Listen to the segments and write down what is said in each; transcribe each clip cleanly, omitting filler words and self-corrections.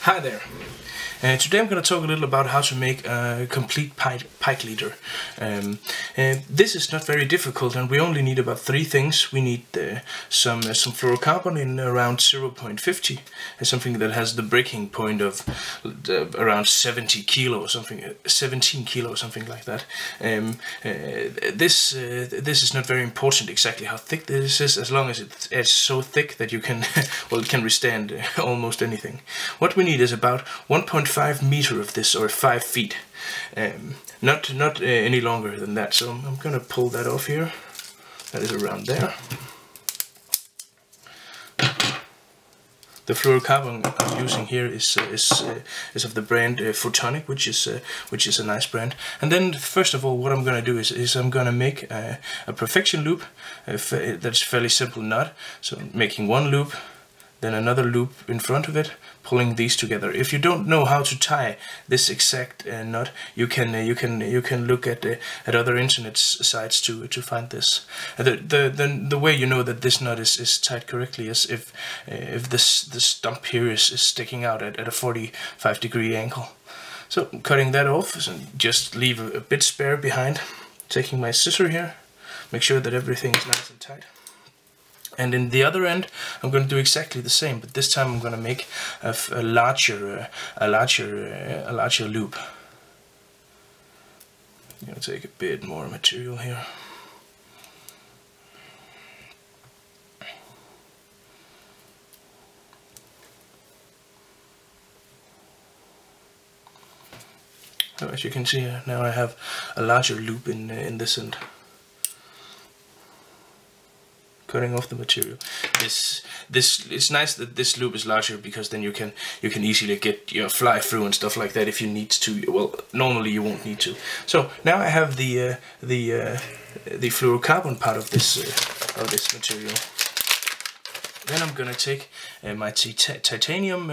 Hi there. Today I'm going to talk a little about how to make a complete pike leader. This is not very difficult, and we only need about three things. We need some fluorocarbon in around 0.50, something that has the breaking point of around 17 kilos, something like that. This is not very important exactly how thick this is, as long as it's so thick that you can well, it can withstand almost anything. What we need is about 1.5 meter of this, or 5 feet, not any longer than that. So I'm gonna pull that off here. That is around there. The fluorocarbon I'm using here is of the brand Photonic, which is a nice brand. And then first of all, what I'm gonna do is I'm gonna make a perfection loop that's fairly simple knot. So making one loop, then another loop in front of it, pulling these together. If you don't know how to tie this exact knot, you can look at other internet sites to find this. The way you know that this knot is tied correctly is if this stump here is sticking out at a 45-degree angle. So cutting that off, so just leave a bit spare behind. Taking my scissor here, make sure that everything is nice and tight. And in the other end, I'm going to do exactly the same, but this time I'm going to make a larger loop. I'm going to take a bit more material here. So as you can see, now I have a larger loop in this end. Cutting off the material. It's nice that this loop is larger, because then you can easily get fly through and stuff like that if you need to. Well, normally you won't need to. So now I have the fluorocarbon part of this material. Then I'm gonna take my titanium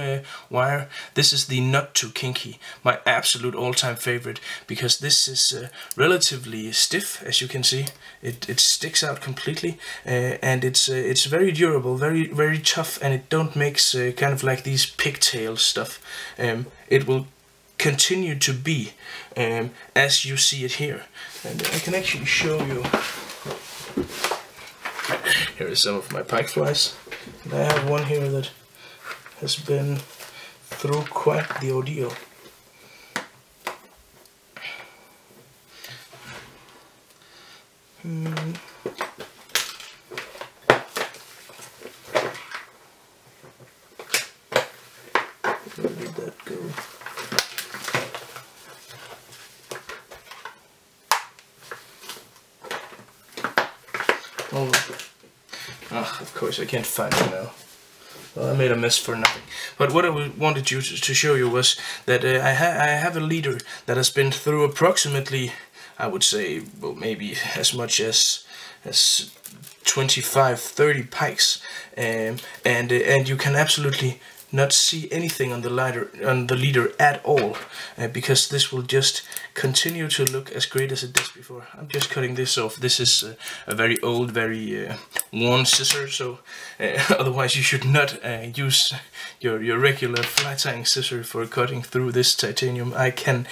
wire. This is the Not Too Kinky, my absolute all-time favorite, because this is relatively stiff, as you can see. It sticks out completely, and it's very durable, very tough, and it don't makes kind of like these pigtail stuff. It will continue to be as you see it here, and I can actually show you. Here is some of my pike flies. And I have one here that has been through quite the ordeal. Where did that go? Oh. Of course, I can't find it now. Well, I made a mess for nothing. But what I wanted you to show you was that I have a leader that has been through approximately, I would say, well, maybe as much as 25-30 pikes, and you can absolutely not see anything on the leader at all, because this will just continue to look as great as it did before. I'm just cutting this off. This is a very old, very worn scissor, so otherwise you should not use your regular fly tying scissor for cutting through this titanium. That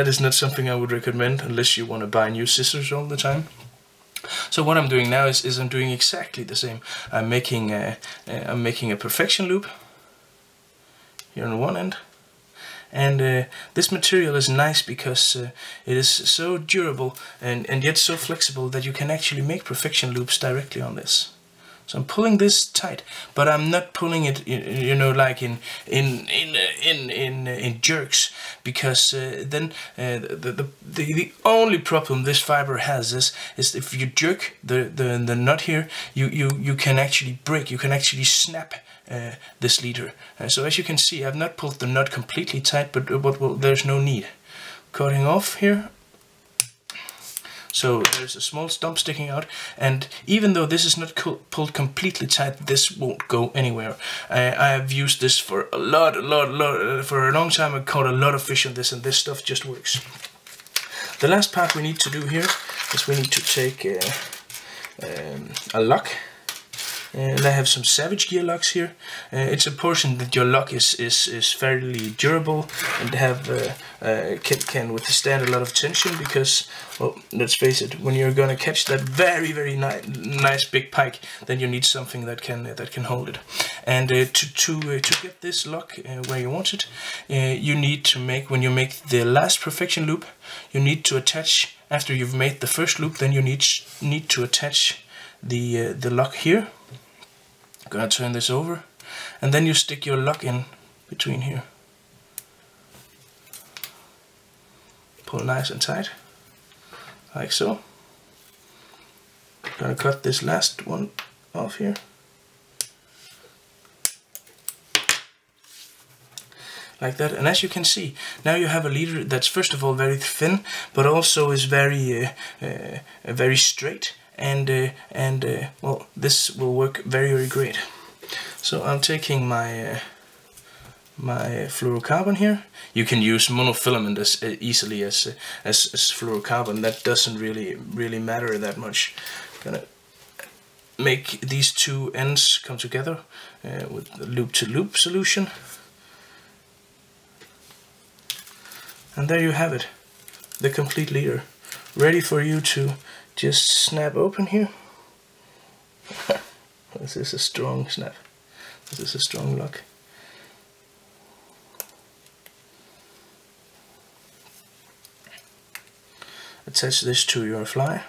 is not something I would recommend unless you want to buy new scissors all the time. So what I'm doing now is I'm doing exactly the same. I'm making a perfection loop here on one end, and this material is nice because it is so durable and yet so flexible that you can actually make perfection loops directly on this. So I'm pulling this tight, but I'm not pulling it, like in jerks, because then the only problem this fiber has is if you jerk the nut here, you can actually break, you can actually snap this leader. So as you can see, I've not pulled the nut completely tight, but there's no need. Cutting off here. So there's a small stump sticking out, and even though this is not pulled completely tight, this won't go anywhere. I have used this for for a long time. I caught a lot of fish on this, and this stuff just works. The last part we need to do here is we need to take a lock. And I have some Savage Gear locks here. It's important that your lock is fairly durable and can withstand a lot of tension, because, well, let's face it, when you're gonna catch that very nice big pike, then you need something that can hold it. And to get this lock where you want it, you need to when you make the last perfection loop, you need to attach. After you've made the first loop, then you need to attach the lock here. I'm gonna turn this over, and then you stick your lock in between here. Pull nice and tight, like so. Gonna cut this last one off here. Like that, and as you can see, now you have a leader that's first of all very thin, but also is very straight, and well, this will work very great. So I'm taking my my fluorocarbon here. You can use monofilament as easily as fluorocarbon. That doesn't really matter that much. Gonna make these two ends come together with the loop-to-loop solution. And there you have it, the complete leader, ready for you to just snap open here. This is a strong snap. This is a strong lock. Attach this to your fly,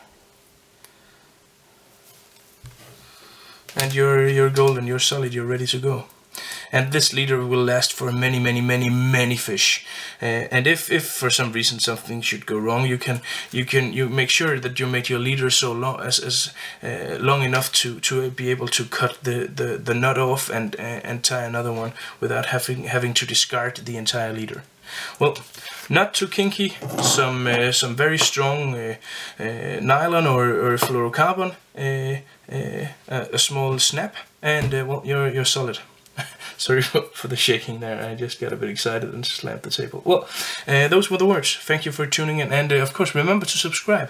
and you're golden, you're solid, you're ready to go. And this leader will last for many fish. And if for some reason something should go wrong, you make sure that you make your leader so long long enough to be able to cut the nut off and tie another one without having to discard the entire leader. Well, not too kinky. Some very strong nylon or fluorocarbon, a small snap, and well, you're solid. Sorry for the shaking there, I just got a bit excited and slammed the table. Well, those were the words. Thank you for tuning in, and of course remember to subscribe.